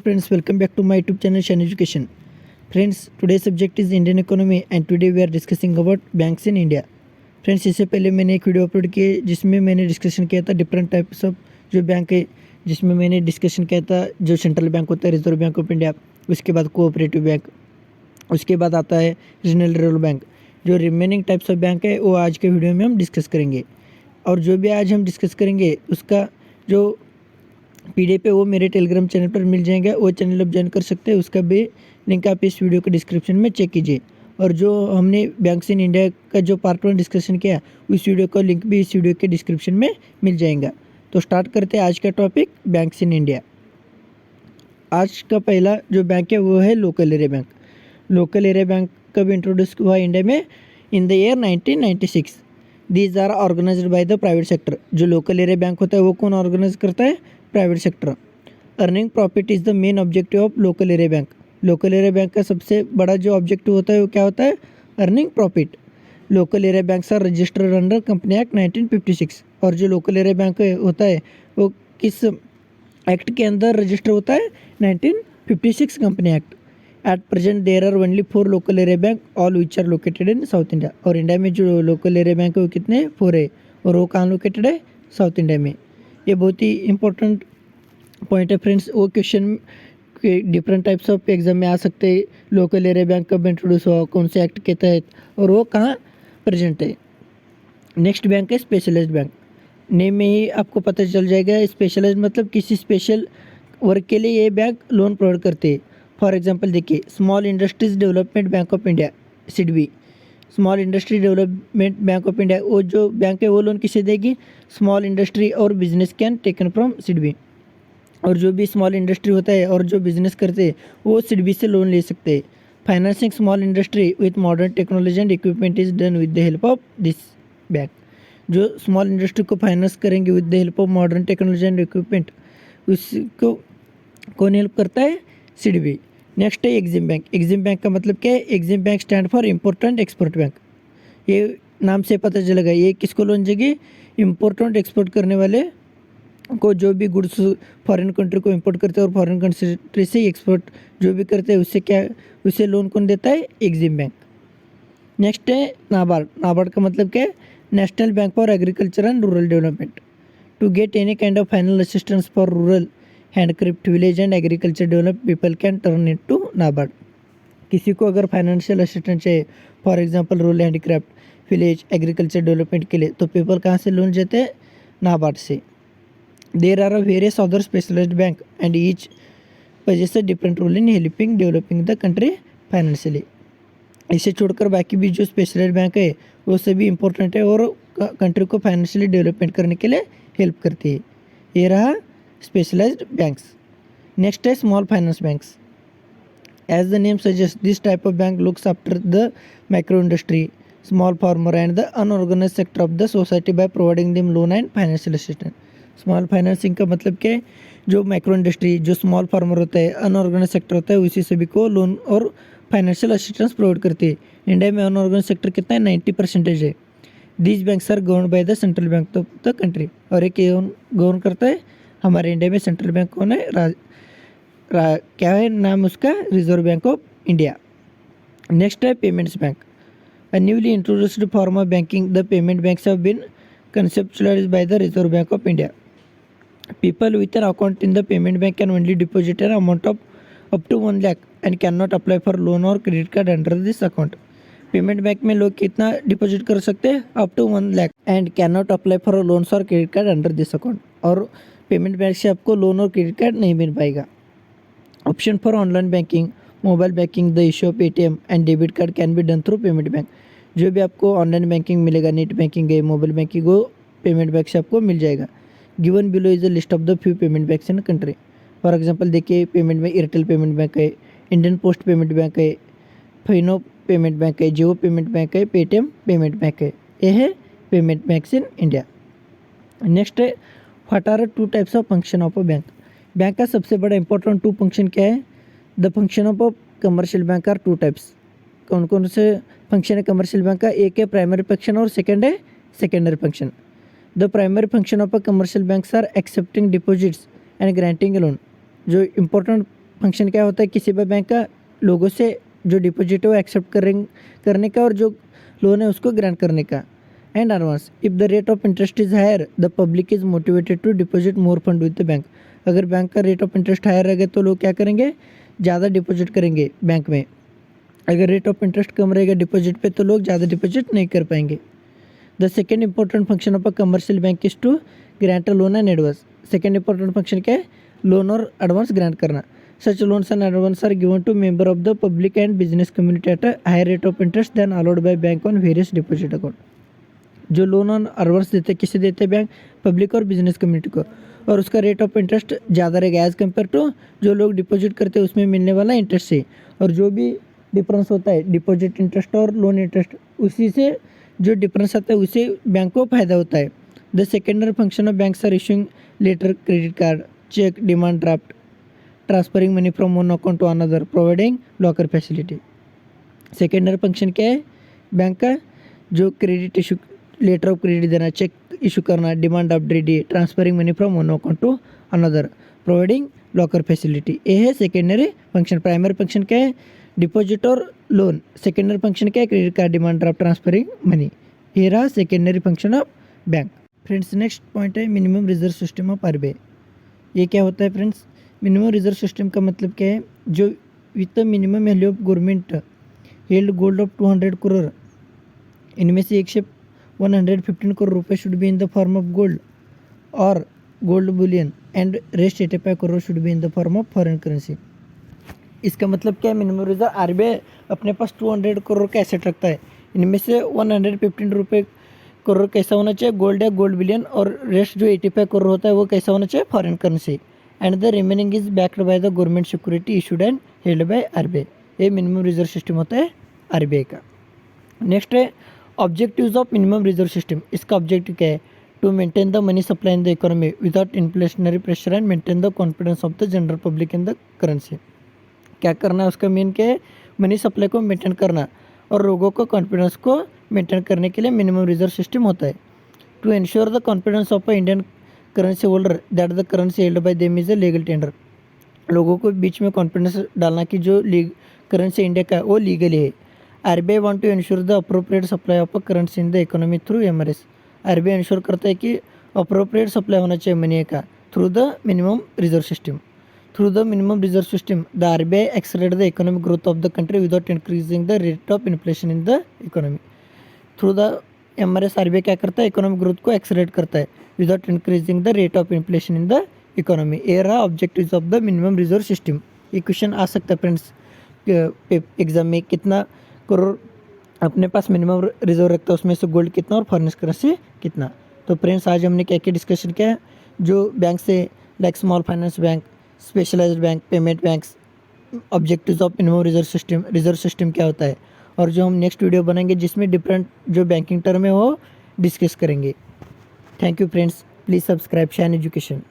friends, welcome back to my YouTube channel Shan Education. Friends, today's subject is Indian economy and today we are discussing about banks in India. Friends, इससे पहले मैंने एक video upload की जिसमें मैंने discussion किया था different types of जो बैंक है, जिसमें मैंने डिस्कशन किया था जो सेंट्रल बैंक होता है रिजर्व बैंक ऑफ इंडिया, उसके बाद कोऑपरेटिव बैंक, उसके बाद आता है रीजनल रूरल बैंक। जो रिमेनिंग टाइप्स ऑफ बैंक है वो आज के वीडियो में हम डिस्कस करेंगे। और जो भी आज हम डिस्कस करेंगे उसका जो PDF है वो मेरे टेलीग्राम चैनल पर मिल जाएगा, वो चैनल आप ज्वाइन कर सकते हैं। उसका भी लिंक आप इस वीडियो के डिस्क्रिप्शन में चेक कीजिए। और जो हमने बैंक्स इन इंडिया का जो पार्ट 1 डिस्कशन किया उस वीडियो का लिंक भी इस वीडियो के डिस्क्रिप्शन में मिल जाएगा। तो स्टार्ट करते हैं आज का टॉपिक, बैंक्स इन इंडिया। आज का पहला जो बैंक है वो है local area bank. Local area bank कब इंट्रोड्यूस हुआ इंडिया में? In the year 1996। These are organised by the private sector. जो लोकल एरिया बैंक होता है वो कौन ऑर्गेनाइज करता है? Private sector. Earning profit is the main objective of local area bank. Local area bank का सबसे बड़ा जो ऑब्जेक्टिव होता है वो क्या होता है? Earning profit. Local area banks are registered under company act 1956। और जो लोकल एरिया बैंक होता है वो किस एक्ट के अंदर रजिस्टर होता है? 1956 company act. At present there are only 4 local area bank, all which are located in South India. और इंडिया में जो लोकल एरिया बैंक है वो कितने? 4 है। और वो कहाँ लोकेटेड है? साउथ इंडिया में। ये बहुत ही इंपॉर्टेंट पॉइंट है फ्रेंड्स। वो क्वेश्चन के डिफरेंट टाइप्स ऑफ एग्जाम में आ सकते हैं। लोकल एरिया बैंक कब इंट्रोड्यूस हुआ, कौन से एक्ट के तहत, और वो कहाँ प्रेजेंट है। नेक्स्ट बैंक है स्पेशलाइज्ड बैंक। नेम में ही आपको पता चल जाएगा, स्पेशलाइज्ड मतलब किसी स्पेशल वर्क के लिए ये बैंक लोन प्रोवाइड करते हैं। फॉर एग्जांपल देखिए, small industries development bank of India, SIDBI. Small industry development bank of India, वो जो बैंक है वो लोन किसे देगी? स्मॉल इंडस्ट्री और business can taken from SIDBI. और जो भी स्मॉल इंडस्ट्री होता है और जो बिजनेस करते हैं वो सिडबी से लोन ले सकते हैं। Financing small industry with modern technology and equipment is done with the help of this bank. जो स्मॉल इंडस्ट्री को फाइनेंस करेंगे with the help of modern technology and equipment, उसको कौन हेल्प करता है? सिडबी। नेक्स्ट है एग्जिम बैंक। एग्जिम बैंक का मतलब क्या है? EXIM bank stand for import and export bank. ये नाम से पता चलेगा ये किसको लोन देगी? इम्पोर्ट एंड एक्सपोर्ट करने वाले को, जो भी गुड्स फॉरेन कंट्री को इंपोर्ट करते हैं और फॉरेन कंट्री से एक्सपोर्ट जो भी करते हैं उससे क्या, उसे लोन कौन देता है? EXIM bank. नेक्स्ट है नाबार्ड। नाबार्ड का मतलब क्या है? National bank for agriculture and rural development. To get any kind of final assistance for rural handcraft village and agriculture develop people can turn it to NABARD. किसी को अगर फाइनेंशियल असिस्टेंस चाहिए, for example rural handicraft village agriculture development के लिए, तो people कहाँ से loan लेते हैं? नाबार्ड से। There are various other specialised bank and each possess a different role in helping developing the country financially। इसे छोड़कर बाकी भी जो स्पेशलाइज्ड बैंक है वो सभी इंपॉर्टेंट है और कंट्री को फाइनेंशियली डेवलपमेंट करने के लिए हेल्प करती है। ये रहा स्पेशलाइज्ड बैंक्स। नेक्स्ट है small finance banks. As the name suggest this type of bank looks after the micro industry, small farmer and the unorganised sector of the society by providing them loan and financial assistance. Small financing का मतलब क्या है? जो micro industry, जो small farmer होता है, unorganised sector होता है, उसी सभी को लोन और फाइनेंशियल असिस्टेंस प्रोवाइड करती है। इंडिया में अनऑर्गेनाइज सेक्टर कितना है? 90% है। These banks are govern by the central bank of the country. और एक गवर्न करता है हमारे इंडिया में सेंट्रल बैंक कौन है? क्या है नाम उसका? Reserve bank of India. Next है payments bank. A newly introduced form of banking, the payment banks have been conceptualized by the Reserve Bank of India. People with an account in the payment bank can only deposit an amount of up to 1 lakh and cannot apply for loan or credit card under this account. Payment bank में लोग कितना deposit कर सकते हैं? Up to 1 lakh and can not apply for loans और credit card under this account. और payment bank से आपको लोन और क्रेडिट कार्ड नहीं मिल पाएगा। Option for online banking, mobile banking, the issue of ATM and debit card can be done through payment bank. जो भी आपको ऑनलाइन बैंकिंग मिलेगा, नेट बैंकिंग है, मोबाइल बैंकिंग हो, पेमेंट बैंक से आपको मिल जाएगा। Given below is the list of the few payment banks in country. For example देखिए, पेमेंट में एयरटेल पेमेंट बैंक है, इंडियन पोस्ट पेमेंट बैंक है, फिनो पेमेंट बैंक है, जियो पेमेंट बैंक है, पेटीएम पेमेंट बैंक है। ये है payment banks in India. Next है what are 2 types of function of a bank. Bank का सबसे बड़ा इंपॉर्टेंट 2 फंक्शन क्या है? The function of a commercial bank are 2 types. कौन कौन से फंक्शन है कमर्शियल बैंक का? एक है प्राइमरी फंक्शन और सेकंड है secondary function. The primary function of a commercial banks are accepting deposits and granting loan. जो इंपॉर्टेंट फंक्शन क्या होता है, किसी भी बैंक का लोगों से जो डिपॉजिट है वो एक्सेप्ट करने का और जो लोन है उसको ग्रांट करने का। And advance, if the rate of interest is higher the public is motivated to deposit more fund with the bank. अगर बैंक का रेट ऑफ इंटरेस्ट हायर रहेगा तो लोग क्या करेंगे, ज़्यादा डिपॉजिट करेंगे बैंक में। अगर रेट ऑफ इंटरेस्ट कम रहेगा डिपॉजिट पे तो लोग ज़्यादा डिपॉजिट नहीं कर पाएंगे। The second important function of a commercial bank is to grant a loan and advance. Second important function क्या है, लोन और एडवांस ग्रांट करना। Such loans and advance are given to member of the public and business community at a higher rate of interest than allowed by bank on various deposit account. जो loan और advance देते किसे देते हैं, bank, public और business community को, और उसका रेट ऑफ इंटरेस्ट ज़्यादा रहेगा एज़ कम्पेयर टू जो लोग डिपॉजिट करते हैं उसमें मिलने वाला इंटरेस्ट से। और जो भी डिफरेंस होता है डिपॉजिट इंटरेस्ट और लोन इंटरेस्ट, उसी से जो डिफरेंस आता है उससे बैंक को फायदा होता है। The secondary function of banks are issuing letter, credit card, cheque, demand draft, transferring money from one account to another, providing locker facility. Secondary function क्या है बैंक का, जो credit issue, letter of credit देना, cheque issue करना, demand of D, transferring money from one account to another, providing locker facility. ये है secondary function. Primary function क्या है, डिपॉजिट और लोन। सेकेंडरी फंक्शन क्या है, credit card, demand draft, transferring money. ये रहा secondary function of bank. Friends next point है minimum reserve system of RBI. ये क्या होता है फ्रेंड्स, मिनिमम रिजर्व सिस्टम का मतलब क्या है, जो with the minimum value of government held gold of 200 crore, इनमें से 115 करोड़ रुपये should be in the form of gold और gold bullion and rest 85 crore should be in the form of foreign currency. इसका मतलब क्या है, मिनिमम रिजर्व आरबीआई अपने पास 200 करोड़ का एसेट रखता है, इनमें से 115 करोड़ कैसा होना चाहिए, गोल्ड या गोल्ड बिलियन, और रेस्ट जो 85 करोड़ होता है वो कैसा होना चाहिए, foreign currency. And the remaining is backed by the government security issued and held by RBI. ये मिनिमम रिजर्व सिस्टम होता है आरबीआई का। नेक्स्ट है objectives of minimum reserve system. इसका ऑब्जेक्टिव क्या है, to maintain the money supply in the economy without inflationary pressure and maintain the confidence of the general public in the currency. क्या करना है, उसका मेन क्या है, मनी सप्लाई को मेंटेन करना और लोगों को कॉन्फिडेंस को मेंटेन करने के लिए मिनिमम रिजर्व सिस्टम होता है। To ensure the confidence of a Indian currency holder that the currency held by them is a legal tender. लोगों को बीच में कॉन्फिडेंस डालना कि जो करेंसी इंडिया का है वो लीगल है। RBI want to ensure the appropriate supply of a currency in the economy through MRS. RBI ensure करता है कि अप्रोप्रिएट सप्लाई होना चाहिए मनी का through the minimum reserve system. Through the minimum reserve system the RBI accelerate the economic growth of the country without increasing the rate of inflation in the economy. Through the MRS RBI क्या करता है, economic growth को accelerate करता है without increasing the rate of inflation in the economy. ये रहा objectives of the minimum reserve system. ये question आ सकता है फ्रेंड्स एग्जाम में, कितना करोड़ अपने पास मिनिमम रिजर्व रखता है, उसमें से गोल्ड कितना और फॉरेन करेंसी कितना। तो फ्रेंड्स आज हमने क्या क्या डिस्कशन किया है, जो बैंक से like small finance bank, specialised bank, payment banks, objectives of minimum reserve system क्या होता है, और जो हम नेक्स्ट वीडियो बनाएंगे जिसमें डिफरेंट जो बैंकिंग टर्म है वो डिस्कस करेंगे। Thank you friends, please subscribe shine education.